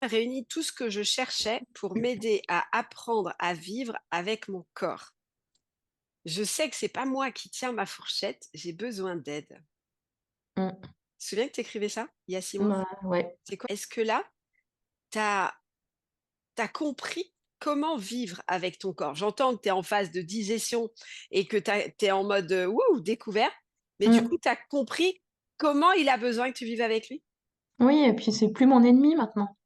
réuni tout ce que je cherchais pour m'aider à apprendre à vivre avec mon corps. Je sais que c'est pas moi qui tiens ma fourchette, j'ai besoin d'aide. Mmh. Tu te souviens que tu écrivais ça il y a 6 mois? Bah, ouais. C'est quoi? Est-ce que là, tu as compris comment vivre avec ton corps? J'entends que tu es en phase de digestion et que tu es en mode, wouh, découverte, mais du coup, Mmh. tu as compris comment il a besoin que tu vives avec lui? Oui et puis c'est plus mon ennemi maintenant.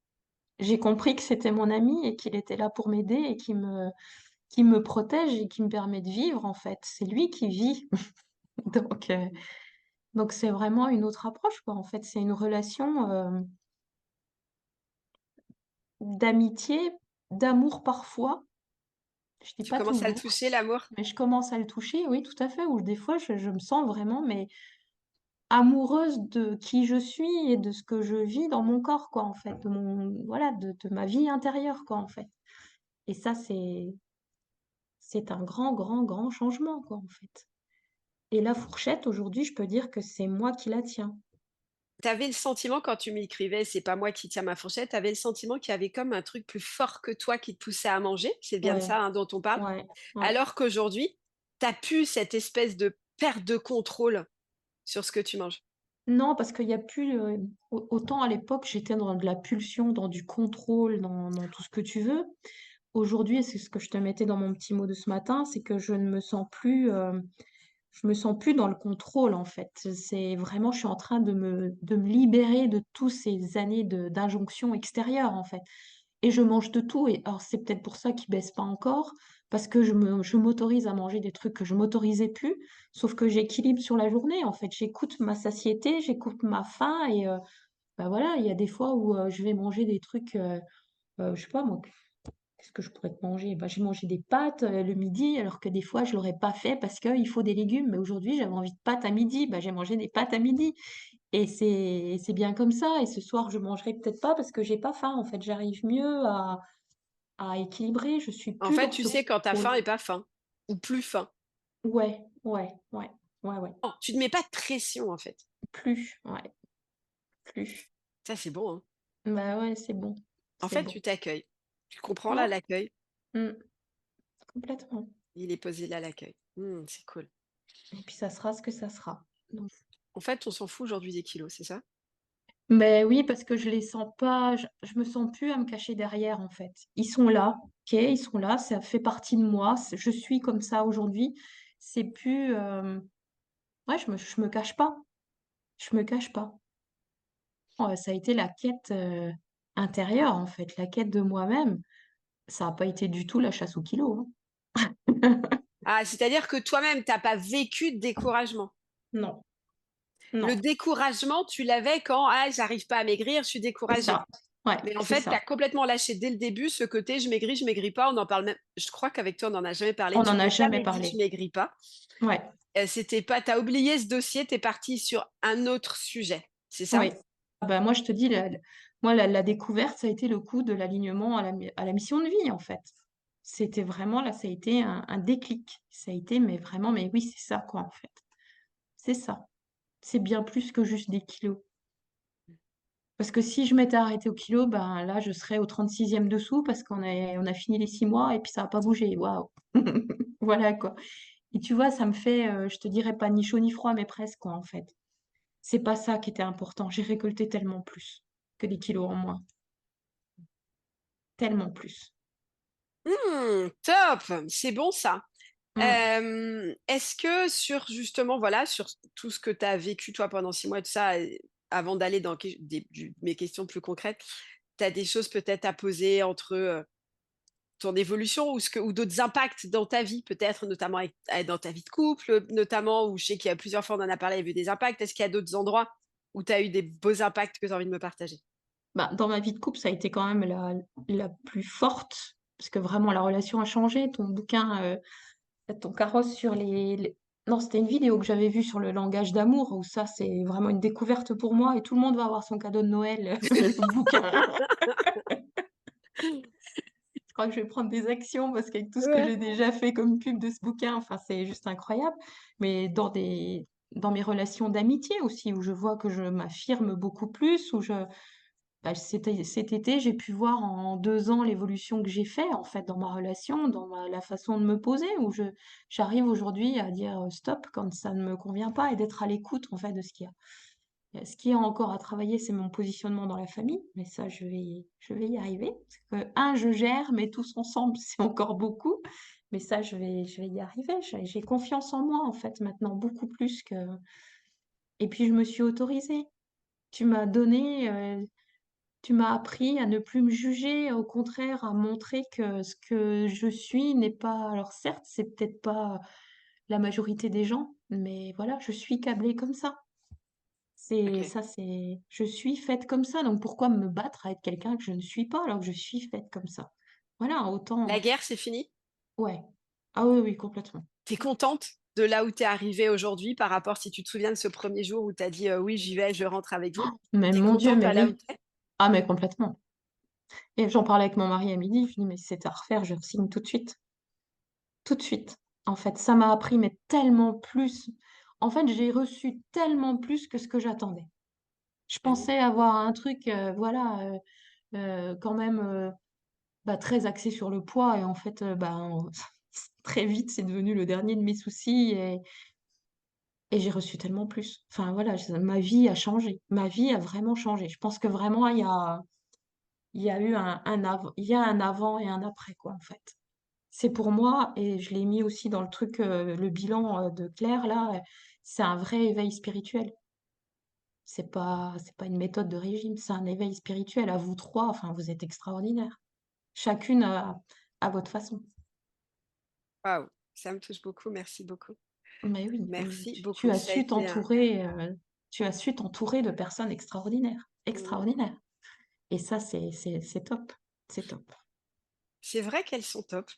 J'ai compris que c'était mon ami et qu'il était là pour m'aider et qui me protège et qui me permet de vivre, en fait. C'est lui qui vit. Donc heu, donc c'est vraiment une autre approche, quoi, en fait. C'est une relation, d'amitié, d'amour parfois. Je dis Tu pas commences à le toujours, toucher, l'amour? mais je commence à le toucher, oui, tout à fait, où des fois je me sens vraiment, mais amoureuse de qui je suis et de ce que je vis dans mon corps, quoi, en fait, de mon voilà, de ma vie intérieure, quoi, en fait. Et ça, c'est un grand, grand, grand changement, quoi, en fait. Et la fourchette, aujourd'hui, je peux dire que c'est moi qui la tiens. Tu avais le sentiment quand tu m'écrivais: «C'est pas moi qui tiens ma fourchette», tu avais le sentiment qu'il y avait comme un truc plus fort que toi qui te poussait à manger? C'est bien de Ouais, ça, hein, dont on parle? ouais, ouais. Alors qu'aujourd'hui, tu as plus cette espèce de perte de contrôle sur ce que tu manges? Non, parce qu'il y a plus, autant à l'époque, j'étais dans de la pulsion, dans du contrôle, dans tout ce que tu veux. Aujourd'hui, et c'est ce que je te mettais dans mon petit mot de ce matin, c'est que je me sens plus dans le contrôle, en fait. C'est vraiment je suis en train de me libérer de tous ces années d'injonctions extérieures, en fait. Et je mange de tout et alors c'est peut-être pour ça qu'il baisse pas encore, parce que je m'autorise à manger des trucs que je m'autorisais plus, sauf que j'équilibre sur la journée, en fait. J'écoute ma satiété, j'écoute ma faim et bah, voilà, il y a des fois où, je vais manger des trucs, je sais pas moi, qu'est-ce que je pourrais te manger? Bah, j'ai mangé des pâtes, le midi, alors que des fois je l'aurais pas fait parce qu'il faut des légumes. Mais aujourd'hui, j'avais envie de pâtes à midi, bah, j'ai mangé des pâtes à midi et c'est bien comme ça et ce soir, je mangerai peut-être pas parce que j'ai pas faim, en fait. J'arrive mieux à équilibrer, je suis En plus fait, dans tu ce sais quand tu as faim contrôle. et pas faim ou plus faim. Ouais, ouais, ouais, ouais, ouais. Non, tu te mets pas de pression, en fait. Plus, ouais, plus. Ça, c'est bon, hein. Bah, ouais, c'est bon, En c'est fait, tu bon. t'accueilles. Tu comprends là Ouais, l'accueil? mmh, complètement Il est posé là l'accueil. C'est cool. et puis ça sera ce que ça sera, donc En fait, on s'en fout aujourd'hui des kilos, c'est ça? beh, oui, parce que je les sens pas, je me sens plus à me cacher derrière, en fait. Ils sont là, OK, ils sont là, ça fait partie de moi, je suis comme ça aujourd'hui. C'est plus, ouais, je me cache pas, je me cache pas. Ça a été la quête, intérieure, en fait, la quête de moi-même. Ça a pas été du tout la chasse aux kilos, hein. Ah, c'est-à-dire que toi-même, tu as pas vécu de découragement. Non, Le non, découragement, tu l'avais quand: «Ah, j'arrive pas à maigrir, je suis c'est découragée». ça. Ouais, Mais en c'est fait, tu ça. as complètement lâché dès le début ce côté: «Je maigris pas», on en parle même je crois qu'avec toi, on n'en a jamais parlé. On Tu n'en a m'as jamais jamais dit: «Tu parlé. maigris pas». Ouais, C'était pas tu as oublié ce dossier, tu es partie sur un autre sujet, c'est ça? oui. Ah bah, moi, je te dis la découverte, ça a été le coup de l'alignement à la mission de vie, en fait. C'était vraiment là, ça a été un déclic. Ça a été mais vraiment, mais oui, c'est ça, quoi, en fait. C'est ça. C'est bien plus que juste des kilos. Parce que si je m'étais arrêtée aux kilos, ben, là, je serais au 36e dessous parce qu'on a fini les 6 mois et puis ça a pas bougé. Waouh! Voilà, quoi. Et tu vois, ça me fait, je te dirais pas ni chaud ni froid, mais presque, quoi, en fait. C'est pas ça qui était important. J'ai récolté tellement plus que des kilos en moins, tellement plus. Top! C'est bon ça. Mmh. Est-ce que sur justement, voilà, sur tout ce que tu as vécu toi pendant 6 mois et tout ça, avant d'aller dans mes questions plus concrètes, tu as des choses peut-être à poser entre, ton évolution ou d'autres impacts dans ta vie peut-être, notamment dans ta vie de couple, notamment où je sais qu'il y a plusieurs fois on en a parlé, il y a eu des impacts. Est-ce qu'il y a d'autres endroits où tu as eu des beaux impacts que tu as envie de me partager? Bah, dans ma vie de couple, ça a été quand même la plus forte, parce que vraiment la relation a changé. Ton bouquin, ton carrosse sur les non, c'était une vidéo que j'avais vue sur le langage d'amour, où ça, c'est vraiment une découverte pour moi et tout le monde va avoir son cadeau de Noël, le bouquin. Je crois que je vais prendre des actions parce qu'avec tout ce que Ouais. j'ai déjà fait comme pub de ce bouquin, enfin, c'est juste incroyable. Mais dans mes relations d'amitié aussi, où je vois que je m'affirme beaucoup plus, où je bah, cet été, j'ai pu voir en 2 ans l'évolution que j'ai fait, en fait, dans ma relation, dans la façon de me poser, où j'arrive aujourd'hui à dire, stop quand ça ne me convient pas et d'être à l'écoute, en fait, de ce qu'il y a. Ce qu'il y a encore à travailler, c'est mon positionnement dans la famille, mais ça, je vais y arriver. Parce que, je gère, mais tous ensemble, c'est encore beaucoup. Mais ça, je vais y arriver. J'ai confiance en moi, en fait, maintenant, beaucoup plus que et puis je me suis autorisée. Tu m'as donné, tu m'as appris à ne plus me juger, au contraire, à montrer que ce que je suis n'est pas alors certes, c'est peut-être pas la majorité des gens, mais voilà, je suis câblée comme ça. OK. C'est je suis faite comme ça, donc pourquoi me battre à être quelqu'un que je ne suis pas, alors que je suis faite comme ça? Voilà, La autant guerre, c'est fini? ouais. Ah oui, oui, complètement. Tu es contente de là où tu es arrivée aujourd'hui par rapport si tu te souviens de ce premier jour où tu as dit: «Oui, j'y vais, je rentre avec vous». Mais Tu es mon Dieu, contente mais à là où oui. tu es? Ah mais complètement et j'en parlais avec mon mari à midi, je lui dis: «Mais si c'était à refaire, je re-signe tout de suite». Tout de suite. En fait, ça m'a appris, mais tellement plus. En fait, j'ai reçu tellement plus que ce que j'attendais. Je Bah oui. pensais avoir un truc, voilà, quand même, bah, très axé sur le poids et en fait, ben, très vite, c'est devenu le dernier de mes soucis et j'ai reçu tellement plus. Enfin voilà, je ma vie a changé. Ma vie a vraiment changé. Je pense que vraiment il y a eu il y a un avant et un après quoi, en fait. C'est pour moi et je l'ai mis aussi dans le truc, le bilan, de Claire là, c'est un vrai éveil spirituel. C'est pas une méthode de régime, c'est un éveil spirituel. À vous 3, enfin, vous êtes extraordinaires. Chacune à votre façon. Waouh, ça me touche beaucoup, merci beaucoup. Mais oui, Merci tu beaucoup, as ça a su été un t'entourer de personnes extraordinaires, mmh. extraordinaires et ça c'est top, c'est top. C'est vrai qu'elles sont top.